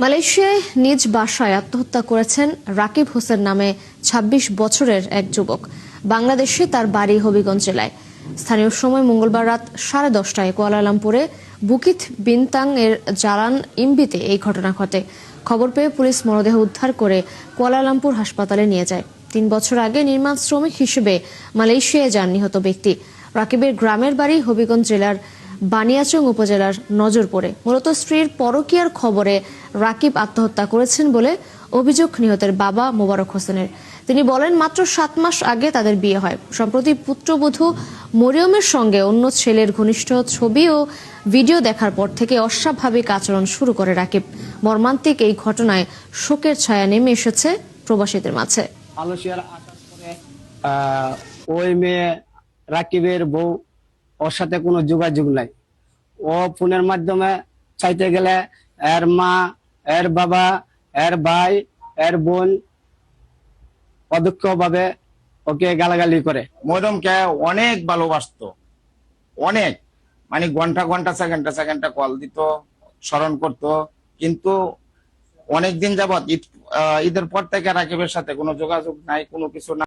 মালয়েশিয়ায় নিজ বাসায় আত্মহত্যা করেছেন রাকিব হোসেন নামে ২৬ বছরের এক যুবক। বাংলাদেশে তার বাড়ি হবিগঞ্জ জেলায়। স্থানীয় সময় মঙ্গলবার রাত 10:30টায় কুয়ালালামপুরে বুকিত বিনতাং এর জালান ইমবিতে এই ঘটনা ঘটে। খবর পেয়ে পুলিশ মরদেহ উদ্ধার করে কুয়ালালামপুর হাসপাতালে নিয়ে যায়। ৩ বছর আগে নির্মাণ শ্রমিক হিসেবে মালয়েশিয়ায় যান নিহত ব্যক্তি। রাকিবের গ্রামের বাড়ি হবিগঞ্জ জেলার বানিয়াচং উপজেলার নজরপুরে। মূলত স্ত্রীর পরকীয়ার খবরে রাকিব আত্মহত্যা করেছেন বলে অভিযোগ নিহতের বাবা মোবারক হোসেনের। তিনি বলেন, মাত্র 7 মাস আগে তাদের বিয়ে হয়। সম্প্রতি পুত্রবধূ মরিয়মের সঙ্গে অন্য ছেলের ঘনিষ্ঠ ছবি ও ভিডিও দেখার পর থেকে অস্বাভাবিক আচরণ শুরু করে রাকিব। মর্মান্তিক এই ঘটনায় শোকের ছায়া নেমে এসেছে প্রবাসীদের মাঝে। মালয়েশিয়ার আসার পরে ওই মেয়ে রাকিবের বউ, ওর সাথে কোনো যোগাযোগ নাই। ও ফোনের মাধ্যমে চাইতে গেলে এর মা, এর বাবা, এর ভাই, এর বোন অদক্ষভাবে ওকে গালাগালি করে। মরিয়মকে অনেক ভালোবাসতো, অনেক, মানে ঘন্টা ঘন্টা সেকেন্ডে কল দিত, স্মরণ করত। কিন্তু অনেকদিন যাবৎ ঈদের পর থেকে রাকিবের সাথে কোনো যোগাযোগ নাই, কোনো কিছু নাই।